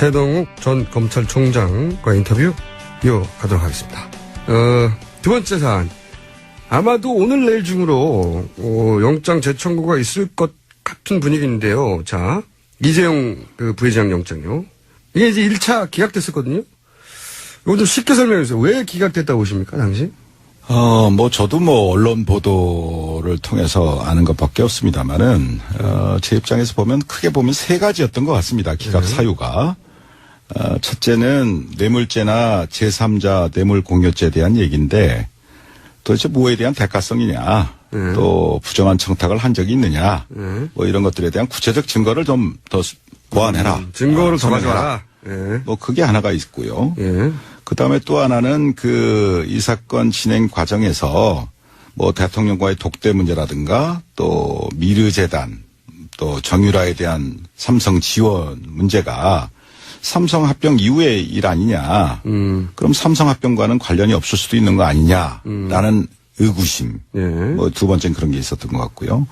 최동욱 전 검찰총장과 인터뷰 이어가도록 하겠습니다. 두 번째 사안. 아마도 오늘 내일 중으로 영장 재청구가 있을 것 같은 분위기인데요. 자, 이재용 그 부회장 영장요. 이게 이제 1차 기각됐었거든요. 이거 좀 쉽게 설명해 주세요. 왜 기각됐다고 보십니까, 당시? 저도 언론 보도를 통해서 아는 것밖에 없습니다만은, 제 입장에서 크게 보면 세 가지였던 것 같습니다. 기각 사유가. 첫째는 뇌물죄나 제3자 뇌물공여죄에 대한 얘기인데, 도대체 뭐에 대한 대가성이냐, 또 부정한 청탁을 한 적이 있느냐, 이런 것들에 대한 구체적 증거를 좀 더 보완해라. 증거를 더 가져와라. 그게 하나가 있고요. 예. 그 다음에 또 하나는 이 사건 진행 과정에서 대통령과의 독대 문제라든가 또 미르재단 또 정유라에 대한 삼성 지원 문제가 삼성 합병 이후의 일 아니냐. 그럼 삼성 합병과는 관련이 없을 수도 있는 거 아니냐라는 의구심. 예. 두 번째는 그런 게 있었던 것 같고요.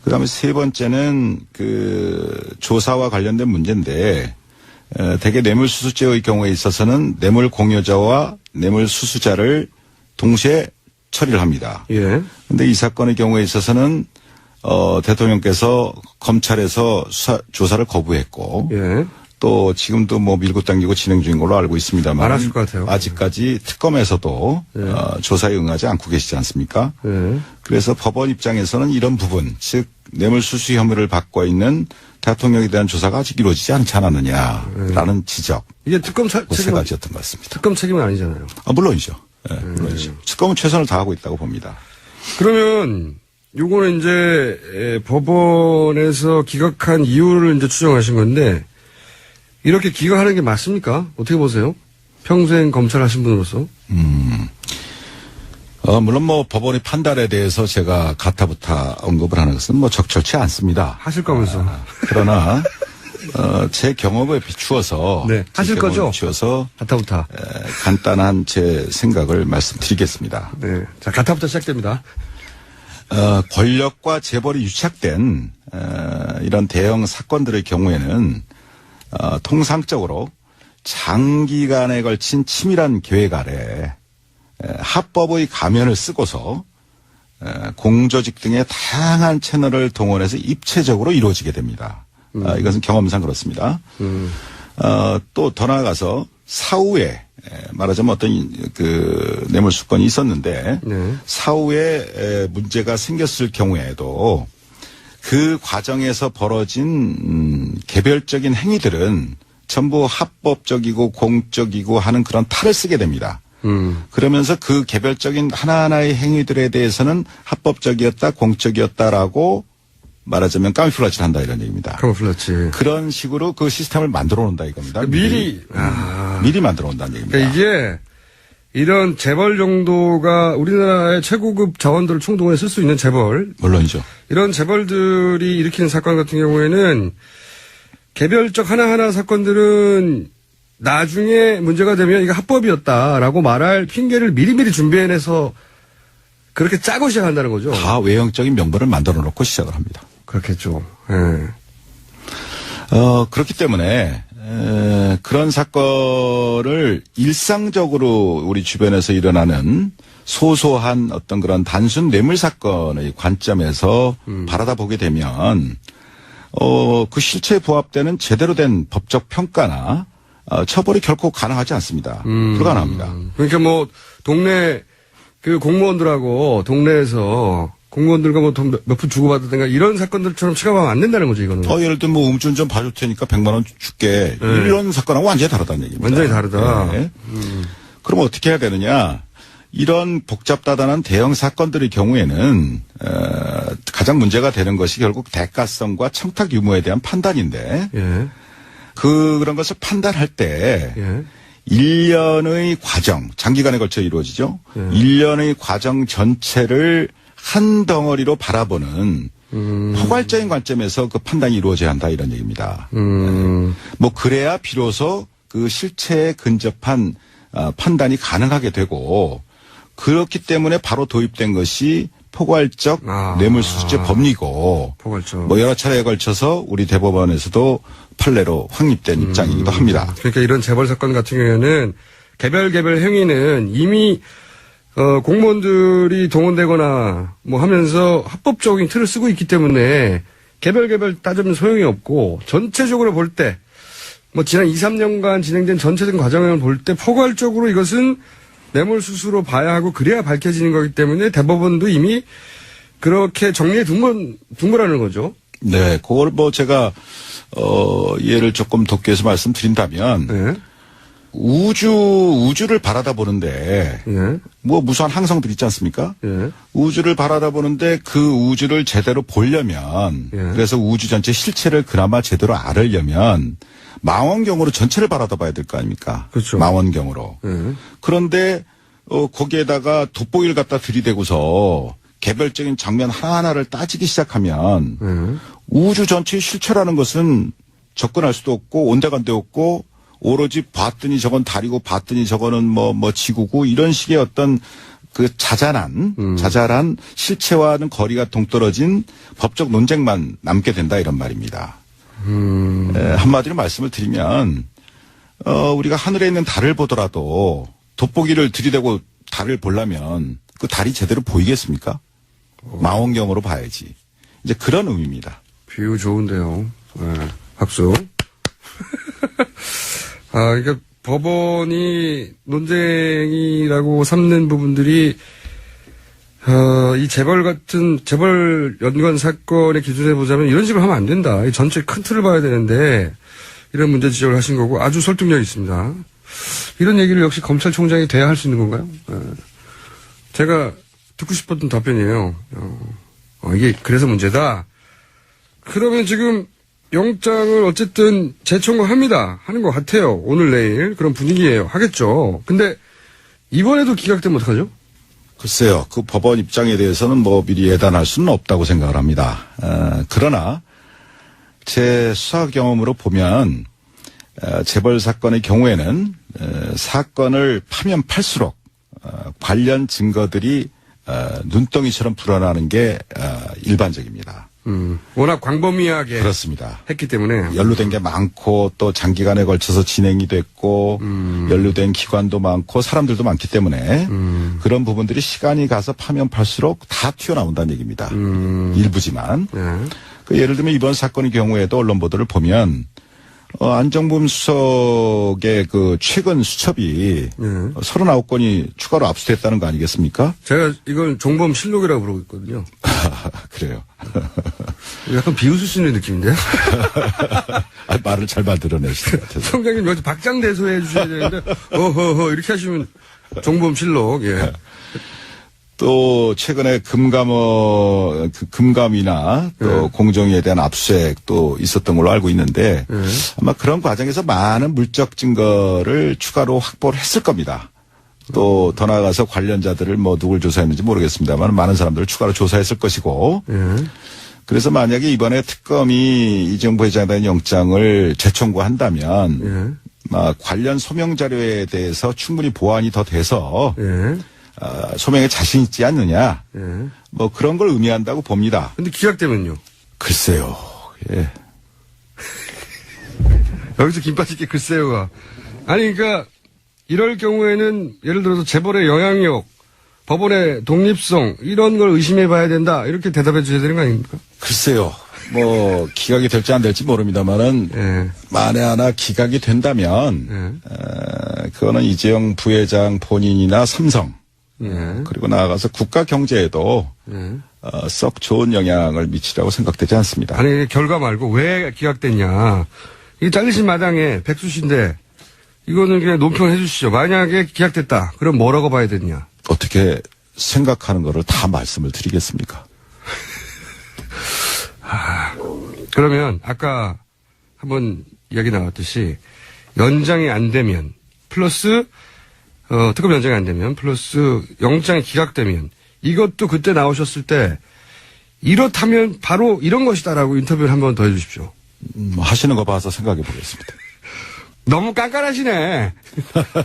그 다음에 세 번째는 조사와 관련된 문제인데 대개 뇌물수수죄의 경우에 있어서는 뇌물공여자와 뇌물수수자를 동시에 처리를 합니다. 예. 근데 이 사건의 경우에 있어서는 대통령께서 검찰에서 조사를 거부했고 예. 또 지금도 밀고 당기고 진행 중인 걸로 알고 있습니다만 많았을 것 같아요. 아직까지 특검에서도 조사에 응하지 않고 계시지 않습니까? 예. 그래서 법원 입장에서는 이런 부분, 즉 뇌물수수 혐의를 받고 있는 대통령에 대한 조사가 아직 이루어지지 않지 않았느냐라는 지적. 이게 특검 세 책임은, 가지였던 것 같습니다. 특검 책임은 아니잖아요. 물론이죠. 네, 물론이죠. 특검은 최선을 다하고 있다고 봅니다. 그러면 요거는 이제 법원에서 기각한 이유를 이제 추정하신 건데 이렇게 기각하는 게 맞습니까? 어떻게 보세요? 평생 검찰 하신 분으로서. 물론 법원의 판단에 대해서 제가 가타부타 언급을 하는 것은 적절치 않습니다. 하실 거면서. 그러나 제 경험에 비추어서 네, 하실 거죠? 비추어서 가타부타. 간단한 제 생각을 말씀드리겠습니다. 네. 자, 가타부타 시작됩니다. 권력과 재벌이 유착된 이런 대형 사건들의 경우에는 통상적으로 장기간에 걸친 치밀한 계획 아래 합법의 가면을 쓰고서 공조직 등의 다양한 채널을 동원해서 입체적으로 이루어지게 됩니다. 이것은 경험상 그렇습니다. 또 더 나아가서 사후에 말하자면 어떤 뇌물수건이 있었는데 네. 사후에 문제가 생겼을 경우에도 그 과정에서 벌어진 개별적인 행위들은 전부 합법적이고 공적이고 하는 그런 탈을 쓰게 됩니다. 그러면서 그 개별적인 하나하나의 행위들에 대해서는 합법적이었다, 공적이었다라고 말하자면 까미플라치를 한다 이런 얘기입니다. 카모플라치. 그런 식으로 그 시스템을 만들어 놓는다 이겁니다. 미리 만들어 놓는다는 얘기입니다. 그러니까 이게 이런 재벌 정도가 우리나라의 최고급 자원들을 총동원해 쓸 수 있는 재벌. 물론이죠. 이런 재벌들이 일으키는 사건 같은 경우에는 개별적 하나하나 사건들은 나중에 문제가 되면 이게 합법이었다라고 말할 핑계를 미리미리 준비해내서 그렇게 짜고 시작한다는 거죠. 다 외형적인 명분을 만들어 놓고 시작을 합니다. 그렇겠죠. 예. 그렇기 때문에 그런 사건을 일상적으로 우리 주변에서 일어나는 소소한 어떤 그런 단순 뇌물 사건의 관점에서 바라다 보게 되면 그 실체에 부합되는 제대로 된 법적 평가나 처벌이 결코 가능하지 않습니다. 불가능합니다. 그러니까 동네 그 공무원들하고 동네에서 공무원들과 돈 몇 푼 주고받았던가 이런 사건들처럼 취급하면 안 된다는 거죠, 이거는. 예를 들면 음주운전 봐줄 테니까 100만 원 줄게. 이런 사건하고 완전히 다르다는 얘기입니다. 완전히 다르다. 네. 그럼 어떻게 해야 되느냐? 이런 복잡다단한 대형 사건들의 경우에는 가장 문제가 되는 것이 결국 대가성과 청탁 유무에 대한 판단인데 예. 그런 것을 판단할 때 예. 1년의 과정, 장기간에 걸쳐 이루어지죠. 1년의 과정 전체를 한 덩어리로 바라보는 포괄적인 관점에서 그 판단이 이루어져야 한다 이런 얘기입니다. 그래야 비로소 그 실체에 근접한 판단이 가능하게 되고 그렇기 때문에 바로 도입된 것이 포괄적 뇌물수수죄 법리고 포괄적. 여러 차례에 걸쳐서 우리 대법원에서도 판례로 확립된 입장이기도 합니다. 그러니까 이런 재벌 사건 같은 경우에는 개별 행위는 이미 공무원들이 동원되거나 뭐 하면서 합법적인 틀을 쓰고 있기 때문에 개별 따지면 소용이 없고 전체적으로 볼 때 뭐 지난 2, 3년간 진행된 전체적인 과정을 볼 때 포괄적으로 이것은 뇌물수수로 봐야 하고 그래야 밝혀지는 거기 때문에 대법원도 이미 그렇게 정리해 둔 거라는 거죠. 네, 그걸 뭐 제가 예를 조금 돕기 위해서 말씀드린다면 네. 우주를 바라다 보는데 예. 뭐 무수한 항성들 있지 않습니까? 예. 우주를 바라다 보는데 그 우주를 제대로 보려면 예. 그래서 우주 전체 실체를 그나마 제대로 알으려면 망원경으로 전체를 바라다 봐야 될 거 아닙니까? 그렇죠. 망원경으로. 예. 그런데 거기에다가 돋보기를 갖다 들이대고서 개별적인 장면 하나하나를 따지기 시작하면 우주 전체의 실체라는 것은 접근할 수도 없고 온데간데 없고 오로지 봤더니 저건 달이고 봤더니 저거는 뭐 지구고 이런 식의 어떤 그 자잘한 실체와는 거리가 동떨어진 법적 논쟁만 남게 된다 이런 말입니다. 한마디로 말씀을 드리면 우리가 하늘에 있는 달을 보더라도 돋보기를 들이대고 달을 보려면 그 달이 제대로 보이겠습니까? 망원경으로 봐야지. 이제 그런 의미입니다. 비유 좋은데요. 네. 박수. 그러니까 법원이 논쟁이라고 삼는 부분들이 이 재벌 연관 사건의 기준에 보자면 이런 식으로 하면 안 된다. 이 전체 큰 틀을 봐야 되는데 이런 문제 지적을 하신 거고 아주 설득력이 있습니다. 이런 얘기를 역시 검찰총장이 돼야 할 수 있는 건가요? 제가 듣고 싶었던 답변이에요. 이게 그래서 문제다. 그러면 지금 영장을 어쨌든 재청구합니다. 하는 것 같아요. 오늘 내일 그런 분위기예요. 하겠죠. 근데 이번에도 기각되면 어떡하죠? 글쎄요. 그 법원 입장에 대해서는 뭐 미리 예단할 수는 없다고 생각을 합니다. 그러나 제 수사 경험으로 보면 재벌 사건의 경우에는 사건을 파면 팔수록 관련 증거들이 눈덩이처럼 불어나는 게 일반적입니다. 워낙 광범위하게 그렇습니다. 했기 때문에 연루된 게 많고 또 장기간에 걸쳐서 진행이 됐고 연루된 기관도 많고 사람들도 많기 때문에 그런 부분들이 시간이 가서 파면 팔수록 다 튀어나온다는 얘기입니다. 일부지만. 네. 그 예를 들면 이번 사건의 경우에도 언론 보도를 보면 안정범 수석의 그 최근 수첩이 39건이 추가로 압수됐다는 거 아니겠습니까? 제가 이걸 종범 실록이라고 부르고 있거든요. 그래요. 약간 비웃을 수 있는 느낌인데요? 말을 잘 만들어내시는 것 같아서. 총장님 여기서 박장대소해 주셔야 되는데 어허허 이렇게 하시면 종범 실록. 예. 또 최근에 금감이나 또 공정위에 대한 압수수색도 있었던 걸로 알고 있는데 아마 그런 과정에서 많은 물적 증거를 추가로 확보를 했을 겁니다. 또 더 나아가서 관련자들을 뭐 누굴 조사했는지 모르겠습니다만 많은 사람들을 추가로 조사했을 것이고 그래서 만약에 이번에 특검이 이정부 회장에 대한 영장을 재청구한다면 관련 소명 자료에 대해서 충분히 보완이 더 돼서 소명에 자신 있지 않느냐. 뭐 그런 걸 의미한다고 봅니다. 근데 기각되면요? 글쎄요. 예. 여기서 김 빠질게 글쎄요가. 아니 그러니까 이럴 경우에는 예를 들어서 재벌의 영향력, 법원의 독립성 이런 걸 의심해 봐야 된다. 이렇게 대답해 주셔야 되는 거 아닙니까? 글쎄요. 뭐 기각이 될지 안 될지 모릅니다만은 만에 하나 기각이 된다면 그거는 이재용 부회장 본인이나 삼성 그리고 나아가서 국가 경제에도 썩 좋은 영향을 미치라고 생각되지 않습니다. 아니 결과 말고 왜 기각됐냐. 이게 잘리신 마당에 백수신데 이거는 그냥 논평해 주시죠. 만약에 기각됐다. 그럼 뭐라고 봐야 되느냐. 어떻게 생각하는 거를 다 말씀을 드리겠습니까? 그러면 아까 한번 이야기 나왔듯이 연장이 안 되면 플러스 특검 연장이 안 되면 플러스 영장이 기각되면 이것도 그때 나오셨을 때 이렇다면 바로 이런 것이다라고 인터뷰를 한번 더 해주십시오. 하시는 거 봐서 생각해 보겠습니다. 너무 깐깐하시네.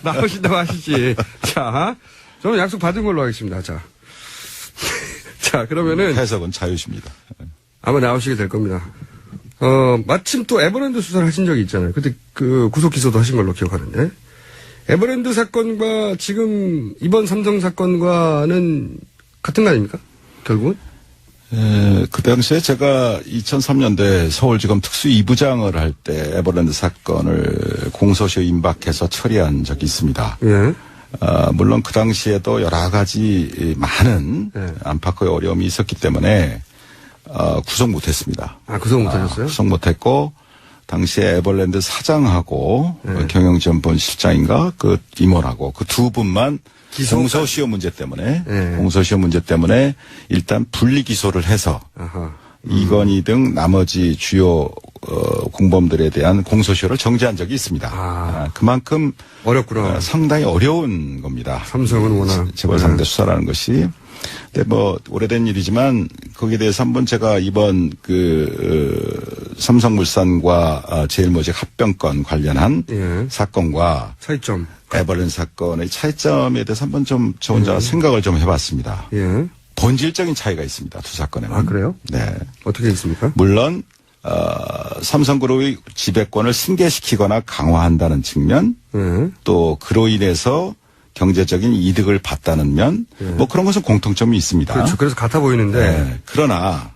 나오신다고 하시지. 자, 저는 약속 받은 걸로 하겠습니다. 자, 그러면은 해석은 자유십니다. 아마 나오시게 될 겁니다. 마침 또 에버랜드 수사를 하신 적이 있잖아요. 그때 그 구속 기소도 하신 걸로 기억하는데. 에버랜드 사건과 지금 이번 삼성 사건과는 같은 거 아닙니까? 결국은? 그 당시에 제가 2003년도에 서울지검 특수 2부장을 할 때 에버랜드 사건을 공소시효 임박해서 처리한 적이 있습니다. 예. 물론 그 당시에도 여러 가지 많은 예. 안팎의 어려움이 있었기 때문에 구속 못했습니다. 구속 못하셨어요? 구속 못했고 당시에 에버랜드 사장하고 예. 경영지원본 실장인가 그 임원하고 그 두 분만 기소가- 공소시효 문제 때문에 예. 공소시효 문제 때문에 일단 분리 기소를 해서 아하. 이건희 등 나머지 주요 공범들에 대한 공소시효를 정지한 적이 있습니다. 그만큼 어렵구나. 상당히 어려운 겁니다. 삼성은 워낙. 재벌 상대 수사라는 것이. 근데 뭐 오래된 일이지만 거기에 대해서 한번 제가 이번 삼성물산과 제일모직 합병권 관련한 예. 사건과 차이점. 에버랜드 사건의 차이점에 대해서 한번 좀 저 혼자 생각을 좀 해봤습니다. 예. 본질적인 차이가 있습니다. 두 사건에는. 아, 그래요? 네. 어떻게 있습니까? 물론 삼성그룹의 지배권을 승계시키거나 강화한다는 측면, 예. 또 그로 인해서 경제적인 이득을 봤다는 면, 뭐 그런 것은 공통점이 있습니다. 그렇죠. 그래서 같아 보이는데. 네. 그러나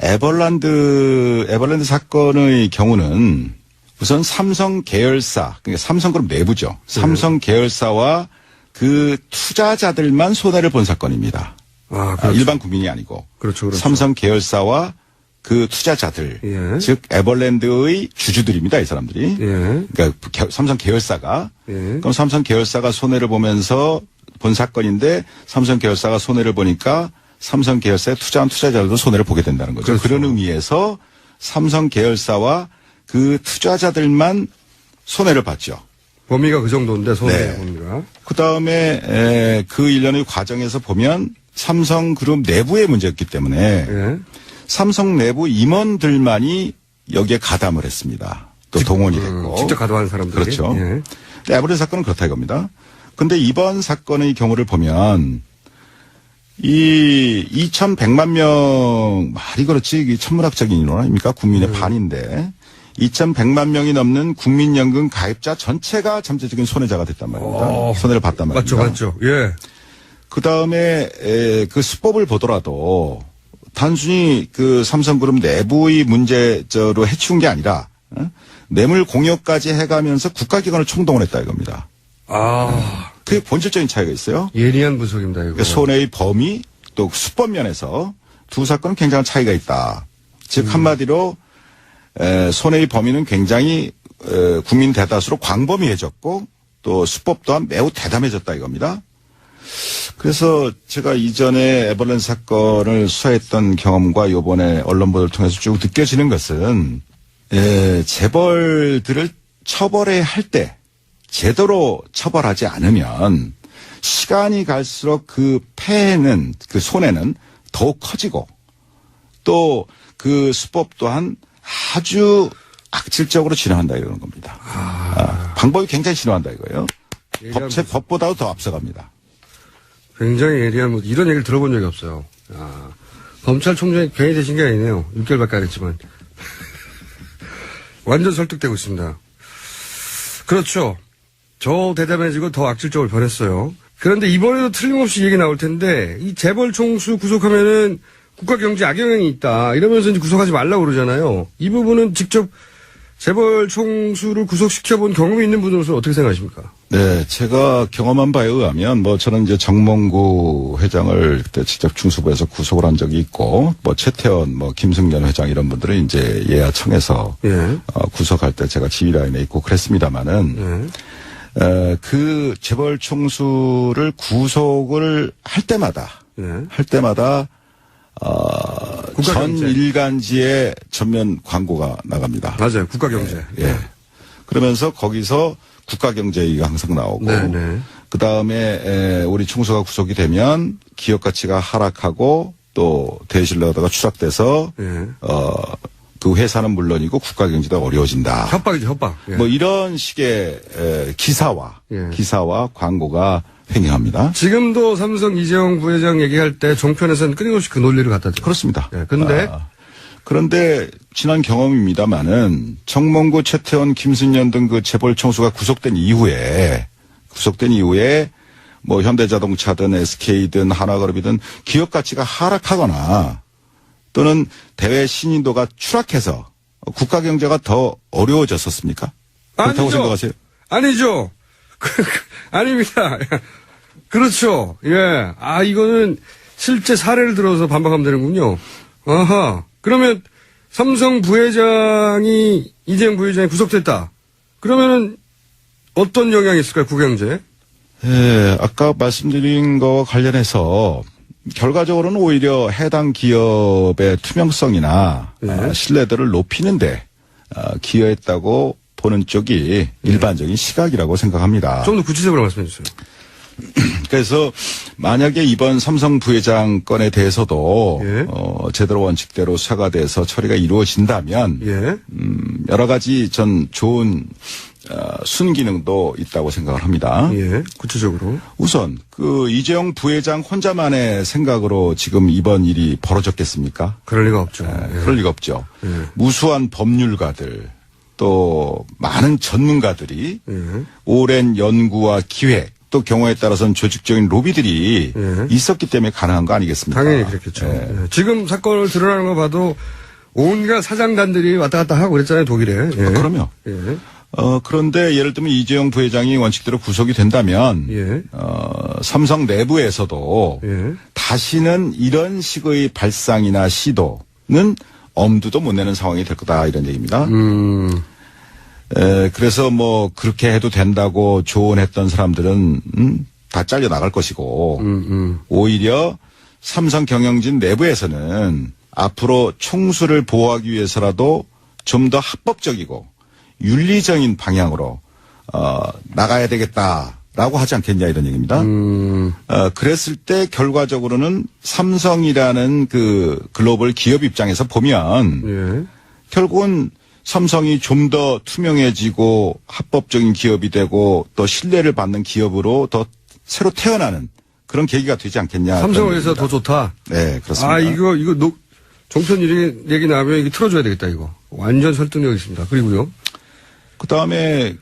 에버랜드 사건의 경우는 우선 삼성 계열사, 그러니까 삼성그룹 내부죠. 삼성 계열사와 그 투자자들만 손해를 본 사건입니다. 그렇죠. 일반 국민이 아니고. 그렇죠. 삼성 계열사와 그 투자자들, 예. 즉 에버랜드의 주주들입니다. 이 사람들이. 예. 그러니까 삼성 계열사가. 예. 그럼 삼성 계열사가 손해를 보면서 본 사건인데 삼성 계열사가 손해를 보니까 삼성 계열사에 투자한 투자자들도 손해를 보게 된다는 거죠. 그렇죠. 그런 의미에서 삼성 계열사와 그 투자자들만 손해를 봤죠. 범위가 그 정도인데, 손해 네. 범위가. 그 다음에 그 일련의 과정에서 보면 삼성그룹 내부의 문제였기 때문에 예. 삼성 내부 임원들만이 여기에 가담을 했습니다. 또 동원이 됐고. 직접 가담한 사람들이. 그렇죠. 예. 근데 에버랜드 사건은 그렇다 이겁니다. 근데 이번 사건의 경우를 보면 이 2,100만 명 말이 그렇지 이게 천문학적인 인원 아닙니까? 국민의 반인데 2,100만 명이 넘는 국민연금 가입자 전체가 잠재적인 손해자가 됐단 말입니다. 손해를 봤단 말입니다. 맞죠. 예. 그 다음에 그 수법을 보더라도 단순히 그 삼성그룹 내부의 문제로 해치운 게 아니라 뇌물 공여까지 해가면서 국가기관을 총동원했다 이겁니다. 그게 본질적인 차이가 있어요. 예리한 분석입니다, 이거. 그러니까 손해의 범위 또 수법 면에서 두 사건은 굉장한 차이가 있다. 즉 한마디로 손해의 범위는 굉장히 국민 대다수로 광범위해졌고 또 수법 또한 매우 대담해졌다 이겁니다. 그래서 제가 이전에 에버랜드 사건을 수사했던 경험과 이번에 언론 보도를 통해서 쭉 느껴지는 것은 재벌들을 처벌해야 할 때 제대로 처벌하지 않으면 시간이 갈수록 그 폐해는 그 손해는 더욱 커지고 또 그 수법 또한 아주 악질적으로 진화한다 이러는 겁니다. 방법이 굉장히 진화한다 이거예요. 법보다도 더 앞서갑니다. 굉장히 예리한, 이런 얘기를 들어본 적이 없어요. 검찰총장이 괜히 되신 게 아니네요. 6개월밖에 안 했지만. 완전 설득되고 있습니다. 그렇죠. 더 대담해지고 더 악질적으로 변했어요. 그런데 이번에도 틀림없이 얘기 나올 텐데, 이 재벌 총수 구속하면은 국가 경제 악영향이 있다. 이러면서 이제 구속하지 말라고 그러잖아요. 이 부분은 직접 재벌 총수를 구속시켜본 경험이 있는 분으로서 어떻게 생각하십니까? 네, 제가 경험한 바에 의하면 뭐 저는 이제 정몽구 회장을 그때 직접 중수부에서 구속을 한 적이 있고 뭐 최태원, 뭐 김승년 회장 이런 분들은 이제 예하청에서 예. 구속할 때 제가 지휘라인에 있고 그랬습니다만은 그 재벌 총수를 구속을 할 때마다 전 일간지에 전면 광고가 나갑니다. 맞아요. 국가경제. 예. 그러면서 거기서 국가경제가 항상 나오고. 네네. 그 다음에 우리 총수가 구속이 되면 기업 가치가 하락하고 또 대신료가 추락돼서 예. 그 회사는 물론이고 국가경제도 어려워진다. 협박이죠, 협박. 예. 뭐 이런 식의 기사와 광고가 횡행합니다. 지금도 삼성 이재용 부회장 얘기할 때 종편에서는 끊임없이 그 논리를 갖다 줘요. 그렇습니다. 예. 근데 그런데 지난 경험입니다마는 정몽구, 최태원, 김순년 등 그 재벌 총수가 구속된 이후에 뭐 현대자동차든 SK든 하나그룹이든 기업 가치가 하락하거나 또는 대외 신인도가 추락해서 국가 경제가 더 어려워졌었습니까? 그렇다고 아니죠. 생각하세요? 아니죠. 아닙니다. 그렇죠. 예. 이거는 실제 사례를 들어서 반박하면 되는군요. 아하. 그러면 삼성 부회장이, 이재용 부회장이 구속됐다. 그러면은 어떤 영향이 있을까요, 국경제에? 예, 아까 말씀드린 거와 관련해서 결과적으로는 오히려 해당 기업의 투명성이나 신뢰도를 높이는데 기여했다고 보는 쪽이 일반적인 시각이라고 생각합니다. 좀 더 구체적으로 말씀해 주세요. 그래서 만약에 이번 삼성 부회장 건에 대해서도 예. 제대로 원칙대로 수사가 돼서 처리가 이루어진다면 예. 여러 가지 전 좋은 순기능도 있다고 생각을 합니다. 예. 구체적으로. 우선 그 이재용 부회장 혼자만의 생각으로 지금 이번 일이 벌어졌겠습니까? 그럴 리가 없죠. 그럴 리가 없죠. 무수한 법률가들 또 많은 전문가들이 오랜 연구와 기획 또 경우에 따라서는 조직적인 로비들이 있었기 때문에 가능한 거 아니겠습니까? 당연히 그렇겠죠. 예. 지금 사건을 드러나는 거 봐도 온갖 사장단들이 왔다 갔다 하고 그랬잖아요, 독일에. 예. 그럼요. 예. 그런데 예를 들면 이재용 부회장이 원칙대로 구속이 된다면 예. 삼성 내부에서도 예. 다시는 이런 식의 발상이나 시도는 엄두도 못 내는 상황이 될 거다 이런 얘기입니다. 그래서 뭐 그렇게 해도 된다고 조언했던 사람들은 다 잘려 나갈 것이고 오히려 삼성 경영진 내부에서는 앞으로 총수를 보호하기 위해서라도 좀 더 합법적이고 윤리적인 방향으로 나가야 되겠다라고 하지 않겠냐 이런 얘기입니다. 그랬을 때 결과적으로는 삼성이라는 그 글로벌 기업 입장에서 보면 예. 결국은 삼성이 좀 더 투명해지고 합법적인 기업이 되고 또 신뢰를 받는 기업으로 더 새로 태어나는 그런 계기가 되지 않겠냐. 삼성을 위해서 더 좋다. 네, 그렇습니다. 이거 종편 얘기 나오면 이게 틀어줘야 되겠다, 이거. 완전 설득력 있습니다. 그리고요. 그 다음에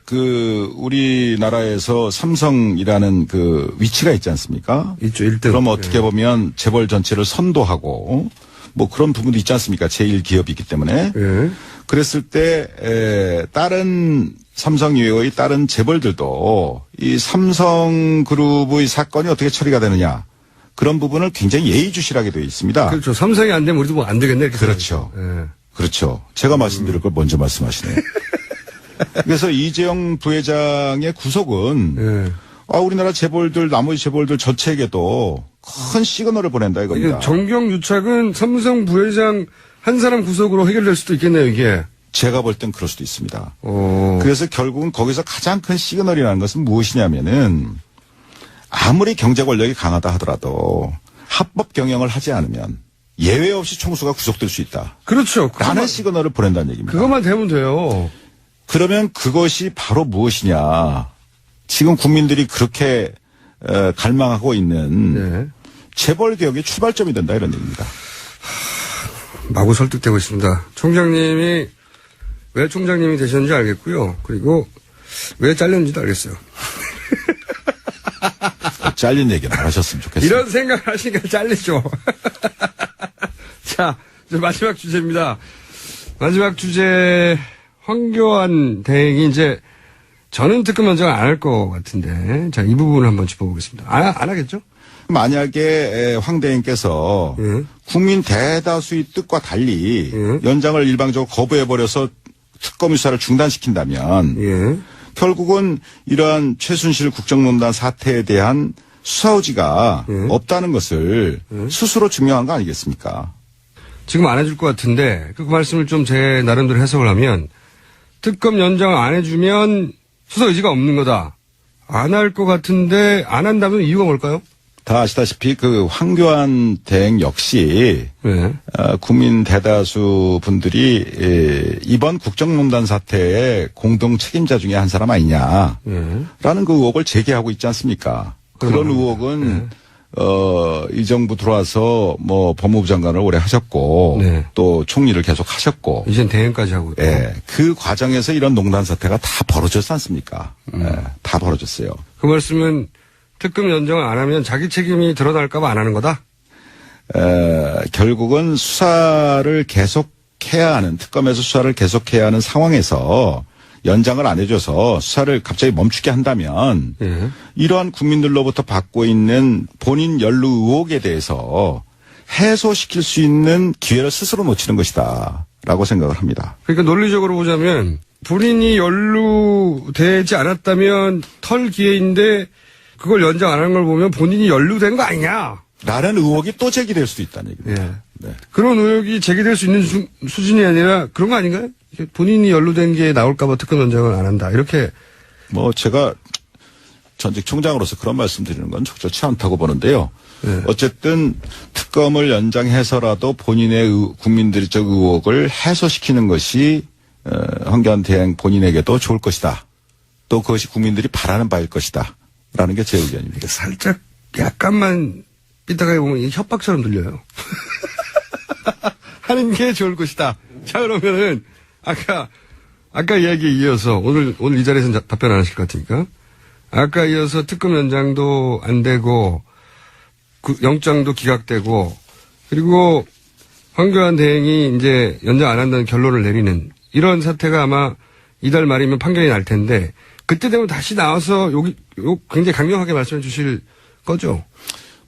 우리나라에서 삼성이라는 그 위치가 있지 않습니까? 있죠, 1등. 그럼 어떻게 보면 재벌 전체를 선도하고 뭐 그런 부분도 있지 않습니까? 제1기업이기 때문에. 예. 그랬을 때 다른 삼성 이외의 다른 재벌들도 이 삼성그룹의 사건이 어떻게 처리가 되느냐 그런 부분을 굉장히 예의주시하게 되어 있습니다. 그렇죠. 삼성이 안 되면 우리도 뭐 안 되겠네. 이렇게 그렇죠. 생각하죠. 예. 그렇죠. 제가 말씀드릴 걸 먼저 말씀하시네요. 그래서 이재용 부회장의 구속은 예. 우리나라 재벌들 나머지 재벌들 전체에게도 큰 시그널을 보낸다 이겁니다. 이게 정경유착은 삼성 부회장 한 사람 구속으로 해결될 수도 있겠네요, 이게. 제가 볼 땐 그럴 수도 있습니다. 어. 그래서 결국은 거기서 가장 큰 시그널이라는 것은 무엇이냐면은 아무리 경제 권력이 강하다 하더라도 합법 경영을 하지 않으면 예외 없이 총수가 구속될 수 있다. 그렇죠. 라는 시그널을 보낸다는 얘기입니다. 그것만 되면 돼요. 그러면 그것이 바로 무엇이냐. 지금 국민들이 그렇게 갈망하고 있는 네. 재벌 개혁의 출발점이 된다 이런 얘기입니다. 마구 설득되고 있습니다. 총장님이 왜 총장님이 되셨는지 알겠고요. 그리고 왜 잘렸는지도 알겠어요. 잘린 얘기는 안 하셨으면 좋겠어요. 이런 생각을 하시니까 잘리죠. 자, 이제 마지막 주제입니다. 마지막 주제, 황교안 대행이 이제 저는 특검 연장을 안 할 것 같은데, 자, 이 부분을 한번 짚어보겠습니다. 안 하겠죠? 만약에 황 대행께서 국민 대다수의 뜻과 달리 연장을 일방적으로 거부해버려서 특검 수사를 중단시킨다면 예. 결국은 이러한 최순실 국정농단 사태에 대한 수사 의지가 없다는 것을 스스로 증명한 거 아니겠습니까? 지금 안 해줄 것 같은데, 그 말씀을 좀 제 나름대로 해석을 하면, 특검 연장 안 해주면 수사 의지가 없는 거다. 안 할 것 같은데, 안 한다면 이유가 뭘까요? 다 아시다시피 그 황교안 대행 역시 네. 국민 대다수 분들이 이번 국정농단 사태의 공동 책임자 중에 한 사람 아니냐라는 그 의혹을 제기하고 있지 않습니까? 그런 의혹은 이 정부 들어와서 뭐 법무부 장관을 오래 하셨고 네. 또 총리를 계속 하셨고 이젠 대행까지 하고 있고. 예, 그 과정에서 이런 농단 사태가 다 벌어졌지 않습니까? 예, 다 벌어졌어요. 그 말씀은 특검 연정을 안 하면 자기 책임이 드러날까 봐 안 하는 거다? 결국은 수사를 계속해야 하는, 특검에서 수사를 계속해야 하는 상황에서 연장을 안 해줘서 수사를 갑자기 멈추게 한다면 예. 이러한 국민들로부터 받고 있는 본인 연루 의혹에 대해서 해소시킬 수 있는 기회를 스스로 놓치는 것이다 라고 생각을 합니다. 그러니까 논리적으로 보자면 본인이 연루되지 않았다면 털 기회인데 그걸 연장 안 하는 걸 보면 본인이 연루된 거 아니냐? 라는 의혹이 또 제기될 수도 있다는 얘기입니다. 예. 네. 그런 의혹이 제기될 수 있는 수준이 아니라 그런 거 아닌가요? 본인이 연루된 게 나올까봐 특검 연장을 안 한다. 이렇게. 뭐 제가 전직 총장으로서 그런 말씀드리는 건 적절치 않다고 보는데요. 네. 어쨌든 특검을 연장해서라도 본인의 국민들적 의혹을 해소시키는 것이 황교안 대행 본인에게도 좋을 것이다. 또 그것이 국민들이 바라는 바일 것이다. 라는 게 제 의견입니다. 살짝 약간만 삐딱하게 보면 이게 협박처럼 들려요. 하는 게 좋을 것이다. 자, 그러면은 아까 이야기에 이어서 오늘 이 자리에서는 답변 안 하실 것 같으니까 아까 이어서 특검 연장도 안 되고 영장도 기각되고 그리고 황교안 대행이 이제 연장 안 한다는 결론을 내리는 이런 사태가 아마 이달 말이면 판결이 날 텐데 그때 되면 다시 나와서 굉장히 강력하게 말씀해 주실 거죠?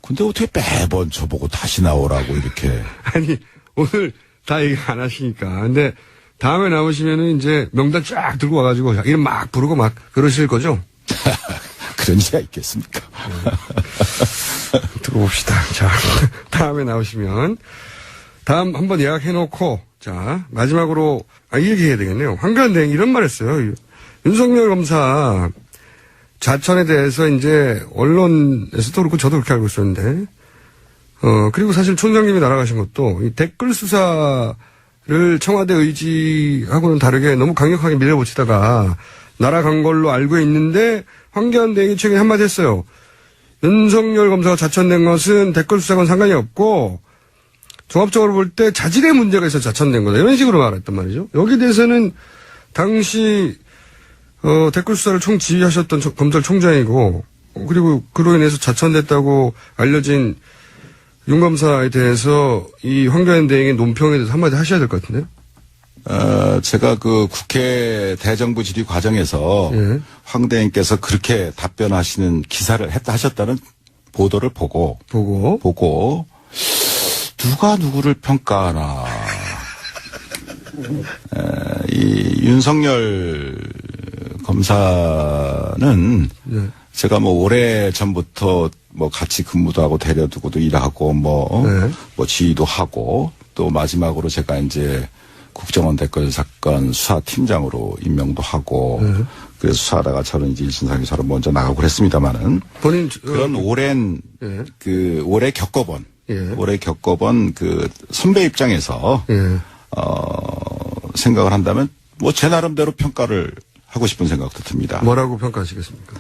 근데 어떻게 매번 저보고 다시 나오라고 이렇게. 아니, 오늘 다 얘기 안 하시니까. 근데 다음에 나오시면은 이제 명단 쫙 들고 와가지고 이름 막 부르고 막 그러실 거죠? 그런 리가 있겠습니까? 들어봅시다. 자, 다음에 나오시면. 다음 한번 예약해놓고, 자, 마지막으로, 이 얘기 해야 되겠네요. 황교안 대행 이런 말 했어요. 윤석열 검사 자천에 대해서 이제 언론에서도 그렇고 저도 그렇게 알고 있었는데, 그리고 사실 총장님이 날아가신 것도 이 댓글 수사를 청와대 의지하고는 다르게 너무 강력하게 밀어붙이다가 날아간 걸로 알고 있는데 황교안 대행이 최근에 한마디 했어요. 윤석열 검사가 자천된 것은 댓글 수사와는 상관이 없고 종합적으로 볼 때 자질의 문제가 있어서 자천된 거다. 이런 식으로 말했단 말이죠. 여기에 대해서는 당시 댓글 수사를 총지휘하셨던 검찰총장이고 그리고 그로 인해서 자천됐다고 알려진 윤 검사에 대해서 이 황교안 대행의 논평에 대해서 한마디 하셔야 될 것 같은데요. 제가 그 국회 대정부 질의 과정에서 예. 황 대행께서 그렇게 답변하시는 기사를 하셨다는 보도를 보고 누가 누구를 평가하나. 이 윤석열 검사는 네. 제가 뭐 오래 전부터 뭐 같이 근무도 하고 데려두고도 일하고 뭐 지휘도 하고 또 마지막으로 제가 이제 국정원 댓글 사건 수사팀장으로 임명도 하고 그래서 수사하다가 저는 이제 일신상에서 먼저 나가고 그랬습니다만은 본인 그런 오랜 오래 겪어본 그 선배 입장에서 생각을 한다면 뭐 제 나름대로 평가를 하고 싶은 생각도 듭니다. 뭐라고 평가하시겠습니까?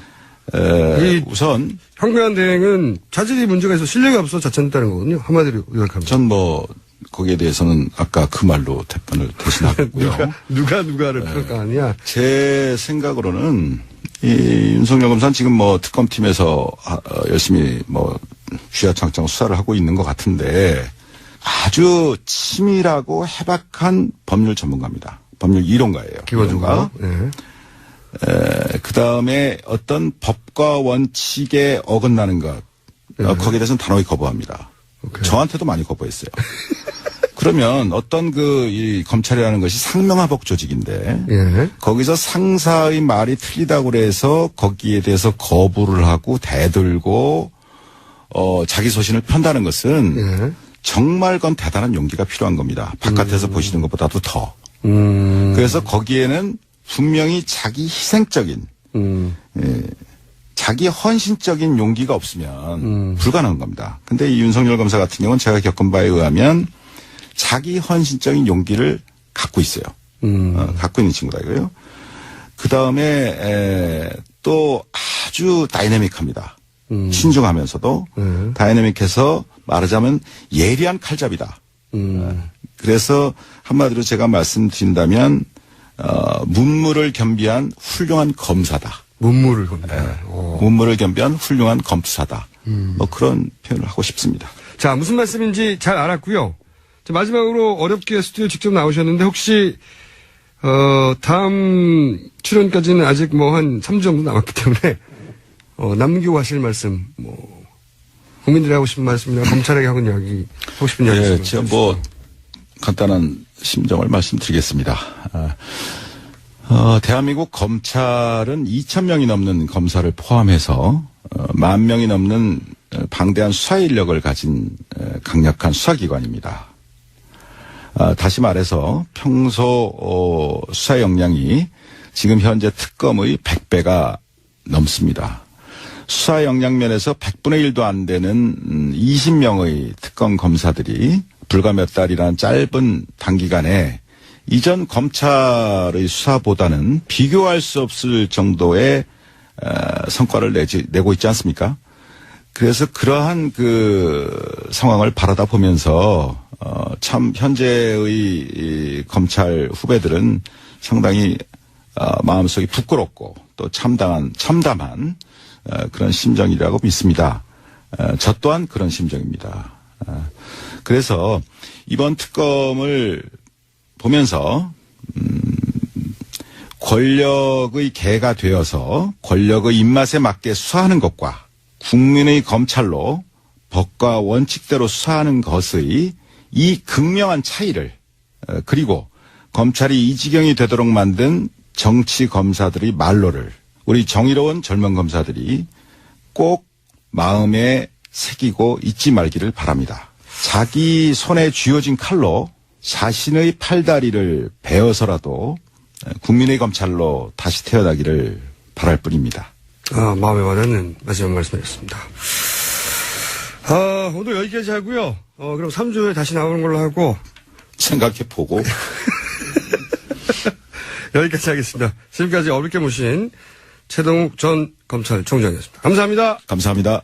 우선 황교안 대행은 자질이 문제가 있어 실력이 없어 자천했다는 거거든요. 한마디로 요약하면. 전 뭐 거기에 대해서는 아까 그 말로 답변을 대신하고요. 누가를 평가하냐? 제 생각으로는 이 윤석열 검사는 지금 뭐 특검팀에서 열심히 뭐 쥐어창창 수사를 하고 있는 것 같은데 아주 치밀하고 해박한 법률 전문가입니다. 법률 이론가예요. 기본적으로. 그 다음에 어떤 법과 원칙에 어긋나는 것, 거기에 대해서는 단호히 거부합니다. 오케이. 저한테도 많이 거부했어요. 그러면 어떤 이 검찰이라는 것이 상명하복 조직인데, 거기서 상사의 말이 틀리다고 그래서 거기에 대해서 거부를 하고 대들고, 자기 소신을 편다는 것은 정말 그건 대단한 용기가 필요한 겁니다. 바깥에서 보시는 것보다도 더. 그래서 거기에는 분명히 자기 희생적인, 자기 헌신적인 용기가 없으면 불가능한 겁니다. 근데 이 윤석열 검사 같은 경우는 제가 겪은 바에 의하면 자기 헌신적인 용기를 갖고 있어요. 갖고 있는 친구다 이거예요. 그 다음에 또 아주 다이내믹합니다. 신중하면서도 다이내믹해서 말하자면 예리한 칼잡이다. 그래서 한마디로 제가 말씀드린다면 문무를 겸비한 훌륭한 검사다. 문무를 겁니다. 문무를 겸비한 훌륭한 검사다. 뭐 그런 표현을 하고 싶습니다. 자, 무슨 말씀인지 잘 알았고요. 자, 마지막으로 어렵게 스튜디오 직접 나오셨는데 혹시 다음 출연까지는 아직 뭐 한 3주 정도 남았기 때문에 남기고 하실 말씀, 뭐 국민들이 하고 싶은 말씀이나 검찰에게 하고 싶은 이야기 있으면 제가 뭐 간단한 심정을 말씀드리겠습니다. 대한민국 검찰은 2,000명이 넘는 검사를 포함해서 10,000명이 넘는 방대한 수사 인력을 가진 강력한 수사기관입니다. 다시 말해서 평소 수사 역량이 지금 현재 특검의 100배가 넘습니다. 수사 역량 면에서 100분의 1도 안 되는 20명의 특검 검사들이 불과 몇 달이라는 짧은 단기간에 이전 검찰의 수사보다는 비교할 수 없을 정도의 성과를 내고 있지 않습니까? 그래서 그러한 그 상황을 바라다 보면서 참 현재의 이 검찰 후배들은 상당히 마음속이 부끄럽고 또 참담한 그런 심정이라고 믿습니다. 저 또한 그런 심정입니다. 그래서 이번 특검을 보면서 권력의 개가 되어서 권력의 입맛에 맞게 수사하는 것과 국민의 검찰로 법과 원칙대로 수사하는 것의 이 극명한 차이를 그리고 검찰이 이 지경이 되도록 만든 정치 검사들의 말로를 우리 정의로운 젊은 검사들이 꼭 마음에 새기고 잊지 말기를 바랍니다. 자기 손에 쥐어진 칼로 자신의 팔다리를 베어서라도 국민의 검찰로 다시 태어나기를 바랄 뿐입니다. 마음에 와닿는 마지막 말씀이었습니다. 오늘 여기까지 하고요. 그럼 3주 후에 다시 나오는 걸로 하고 생각해보고 여기까지 하겠습니다. 지금까지 어렵게 모신 최동욱 전 검찰총장이었습니다. 감사합니다. 감사합니다.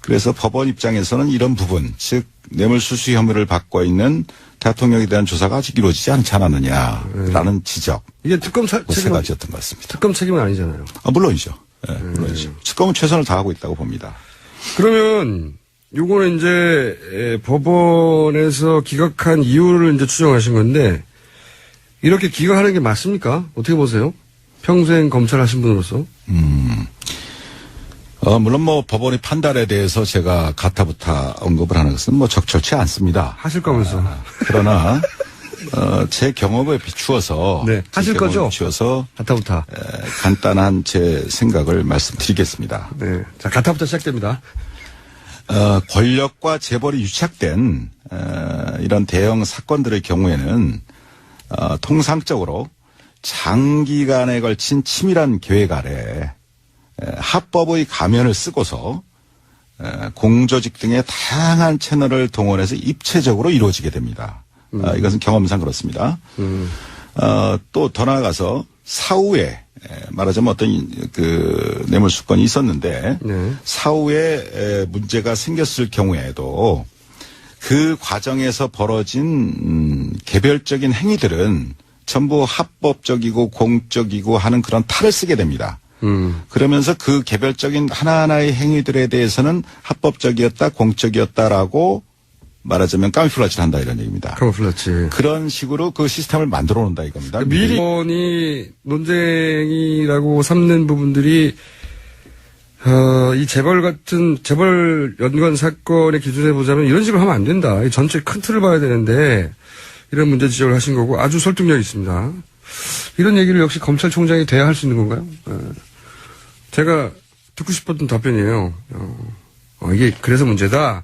그래서 법원 입장에서는 이런 부분, 즉 뇌물수수 혐의를 받고 있는 대통령에 대한 조사가 아직 이루어지지 않지 않았느냐라는 지적. 이게 특검 세 책임은 가지였던 것 같습니다. 특검 책임은 아니잖아요. 물론이죠. 네, 물론이죠. 특검은 최선을 다하고 있다고 봅니다. 그러면 요거는 이제 법원에서 기각한 이유를 이제 추정하신 건데 이렇게 기각하는 게 맞습니까? 어떻게 보세요? 평생 검찰 하신 분으로서. 물론 뭐 법원의 판단에 대해서 제가 가타부타 언급을 하는 것은 뭐 적절치 않습니다. 하실 거면서. 그러나 제 경험에 비추어서 네, 하실 거죠? 비추어서 가타부타. 간단한 제 생각을 말씀드리겠습니다. 네, 자 가타부타 시작됩니다. 권력과 재벌이 유착된 이런 대형 사건들의 경우에는 통상적으로 장기간에 걸친 치밀한 계획 아래 합법의 가면을 쓰고서 공조직 등의 다양한 채널을 동원해서 입체적으로 이루어지게 됩니다. 이것은 경험상 그렇습니다. 또 더 나아가서 사후에 말하자면 어떤 그 뇌물수건이 있었는데 네. 사후에 문제가 생겼을 경우에도 그 과정에서 벌어진 개별적인 행위들은 전부 합법적이고 공적이고 하는 그런 탈을 쓰게 됩니다. 그러면서 그 개별적인 하나하나의 행위들에 대해서는 합법적이었다, 공적이었다라고 말하자면 까미플라치를 한다 이런 얘기입니다. 카모플라치. 그런 식으로 그 시스템을 만들어 놓는다 이겁니다. 미리 논쟁이라고 삼는 부분들이 이 재벌 연관 사건의 기준에 보자면 이런 식으로 하면 안 된다. 이 전체 큰 틀을 봐야 되는데 이런 문제 지적을 하신 거고 아주 설득력이 있습니다. 이런 얘기를 역시 검찰총장이 돼야 할 수 있는 건가요? 제가 듣고 싶었던 답변이에요. 이게 그래서 문제다.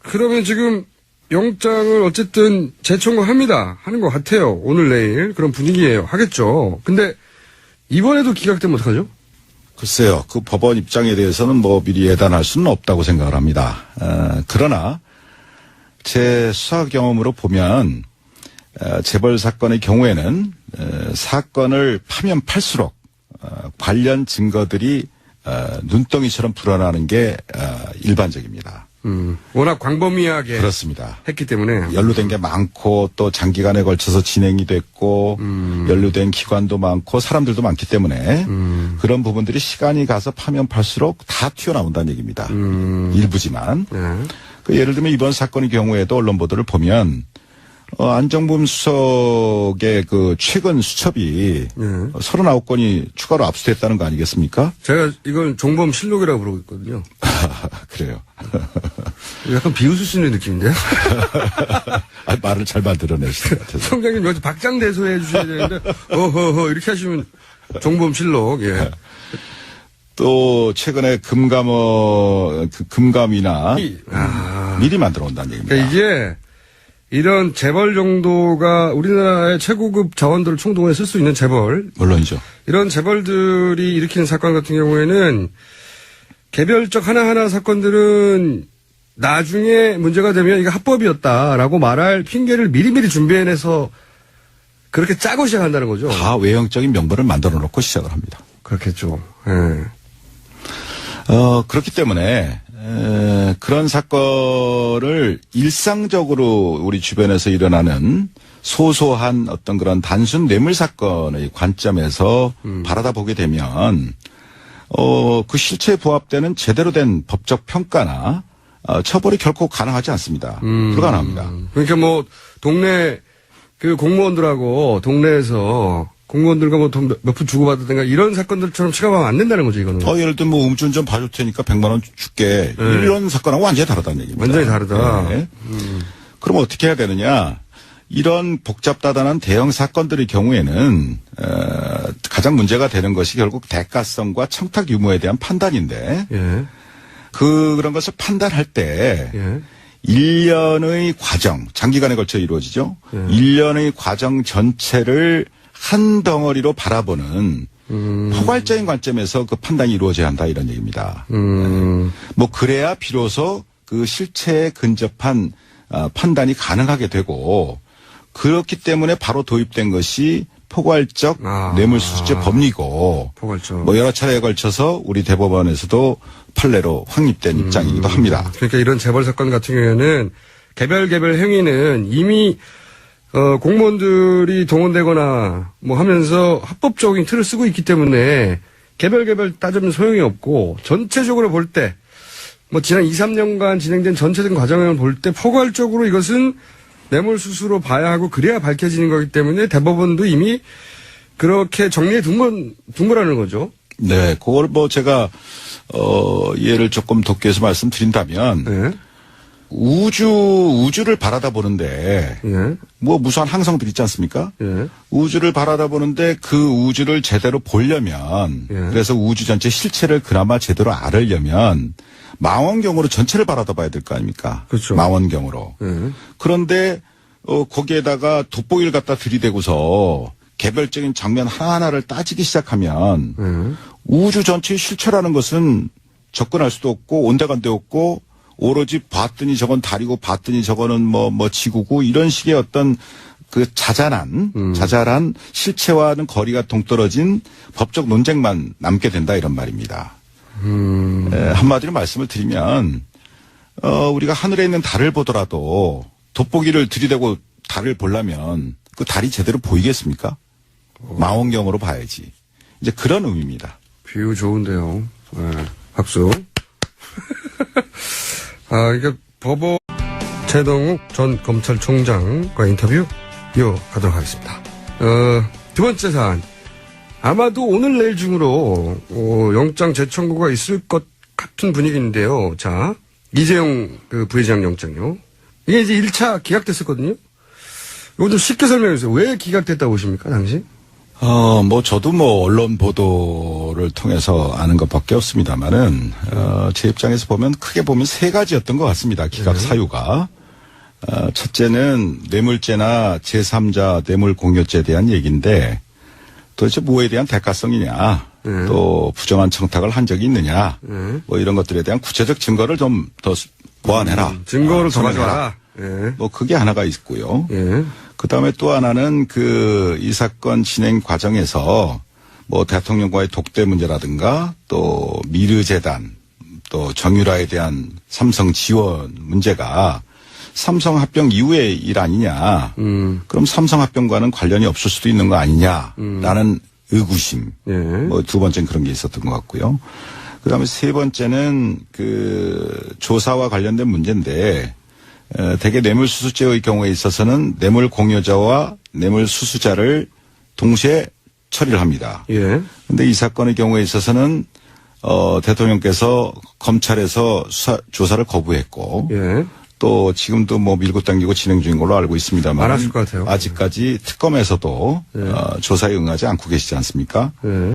그러면 지금 영장을 어쨌든 재청구합니다. 하는 것 같아요. 오늘 내일 그런 분위기예요. 하겠죠. 근데 이번에도 기각되면 어떡하죠? 글쎄요. 그 법원 입장에 대해서는 뭐 미리 예단할 수는 없다고 생각을 합니다. 그러나 제 수사 경험으로 보면 재벌 사건의 경우에는 사건을 파면 팔수록 관련 증거들이 눈덩이처럼 불어나는 게 일반적입니다. 워낙 광범위하게 그렇습니다. 했기 때문에 연루된 게 많고 또 장기간에 걸쳐서 진행이 됐고 연루된 기관도 많고 사람들도 많기 때문에 그런 부분들이 시간이 가서 파면 팔수록 다 튀어나온다는 얘기입니다. 일부지만. 네. 그 예를 들면 이번 사건의 경우에도 언론 보도를 보면 안정범 수석의 그 최근 수첩이 39건이 추가로 압수됐다는 거 아니겠습니까? 제가 이걸 종범 실록이라고 부르고 있거든요. 그래요. 약간 비웃을 수 있는 느낌인데요? 말을 잘 만들어내시는 것 같아서. 총장님 여기서 박장대소 해주셔야 되는데 어허허 이렇게 하시면 종범 실록. 예. 또 최근에 금감이나 미리 만들어 온다는 얘기입니다. 그러니까 이게 이런 재벌 정도가 우리나라의 최고급 자원들을 총동원해 쓸 수 있는 재벌. 물론이죠. 이런 재벌들이 일으키는 사건 같은 경우에는 개별적 하나하나 사건들은 나중에 문제가 되면 이게 합법이었다라고 말할 핑계를 미리미리 준비해내서 그렇게 짜고 시작한다는 거죠. 다 외형적인 명분을 만들어 놓고 시작을 합니다. 그렇겠죠. 예. 그렇기 때문에 그런 사건을 일상적으로 우리 주변에서 일어나는 소소한 어떤 그런 단순 뇌물 사건의 관점에서 바라다 보게 되면 그 실체에 부합되는 제대로 된 법적 평가나 처벌이 결코 가능하지 않습니다. 불가능합니다. 그러니까 뭐 동네 그 공무원들하고 동네에서 공무원들과 뭐 돈 몇 푼 주고받았든가 이런 사건들처럼 취급하면 안 된다는 거죠, 이거는. 예를 들면 뭐 음주운전 봐줄 테니까 100만 원 줄게. 이런 사건하고 완전히 다르다는 얘기입니다. 완전히 다르다. 네. 그럼 어떻게 해야 되느냐? 이런 복잡다단한 대형 사건들의 경우에는 가장 문제가 되는 것이 결국 대가성과 청탁 유무에 대한 판단인데 예. 그런 것을 판단할 때 예. 1년의 과정, 장기간에 걸쳐 이루어지죠. 1년의 과정 전체를 한 덩어리로 바라보는 포괄적인 관점에서 그 판단이 이루어져야 한다 이런 얘기입니다. 뭐 그래야 비로소 그 실체에 근접한 판단이 가능하게 되고 그렇기 때문에 바로 도입된 것이 포괄적 뇌물수수죄 법리고 포괄적. 뭐 여러 차례에 걸쳐서 우리 대법원에서도 판례로 확립된 입장이기도 합니다. 그러니까 이런 재벌 사건 같은 경우에는 개별 행위는 이미 공무원들이 동원되거나 뭐 하면서 합법적인 틀을 쓰고 있기 때문에 개별 따지면 소용이 없고 전체적으로 볼 때 뭐 지난 2, 3년간 진행된 전체적인 과정을 볼 때 포괄적으로 이것은 뇌물수수로 봐야 하고 그래야 밝혀지는 거기 때문에 대법원도 이미 그렇게 정리해 둔 거라는 거죠. 네, 그걸 뭐 제가 예를 조금 돕기위해서 말씀드린다면 네. 우주를 바라다 보는데 예. 뭐 무수한 항성들 있지 않습니까? 예. 우주를 바라다 보는데 그 우주를 제대로 보려면 예. 그래서 우주 전체 실체를 그나마 제대로 알으려면 망원경으로 전체를 바라다 봐야 될 거 아닙니까? 그렇죠. 망원경으로. 예. 그런데 거기에다가 돋보기를 갖다 들이대고서 개별적인 장면 하나하나를 따지기 시작하면 우주 전체의 실체라는 것은 접근할 수도 없고 온데간데 없고 오로지 봤더니 저건 달이고 봤더니 저거는 뭐 지구고 이런 식의 어떤 그 자잘한 실체와는 거리가 동떨어진 법적 논쟁만 남게 된다 이런 말입니다. 한마디로 말씀을 드리면 우리가 하늘에 있는 달을 보더라도 돋보기를 들이대고 달을 보려면 그 달이 제대로 보이겠습니까? 망원경으로 봐야지. 이제 그런 의미입니다. 비유 좋은데요. 네. 박수. 그러니까 법원 최동욱 전 검찰총장과 인터뷰 이어가도록 하겠습니다. 두 번째 사안. 아마도 오늘 내일 중으로 영장 재청구가 있을 것 같은 분위기인데요. 자, 이재용 그 부회장 영장요. 이게 이제 1차 기각됐었거든요. 이거 좀 쉽게 설명해 주세요. 왜 기각됐다고 보십니까, 당시? 뭐 저도 뭐 언론 보도를 통해서 아는 것밖에 없습니다만은 제 입장에서 보면 크게 보면 세 가지였던 것 같습니다. 기각 사유가. 첫째는 뇌물죄나 제3자 뇌물 공여죄에 대한 얘기인데 도대체 뭐에 대한 대가성이냐, 또 부정한 청탁을 한 적이 있느냐, 뭐 이런 것들에 대한 구체적 증거를 좀 더 보완해라. 증거를 더 가져와라. 예. 뭐 그게 하나가 있고요. 예. 그 다음에 또 하나는 이 사건 진행 과정에서 뭐 대통령과의 독대 문제라든가 또 미르재단 또 정유라에 대한 삼성 지원 문제가 삼성 합병 이후의 일 아니냐. 그럼 삼성 합병과는 관련이 없을 수도 있는 거 아니냐라는 의구심. 예. 뭐 두 번째는 그런 게 있었던 것 같고요. 그다음에 세 번째는 그 조사와 관련된 문제인데 대개 뇌물수수죄의 경우에 있어서는 뇌물 공여자와 뇌물 수수자를 동시에 처리를 합니다. 예. 근데 이 사건의 경우에 있어서는 대통령께서 검찰에서 조사를 거부했고 예. 또 지금도 뭐 밀고 당기고 진행 중인 걸로 알고 있습니다만 안 하실 것 같아요. 아직까지 특검에서도 조사에 응하지 않고 계시지 않습니까? 예.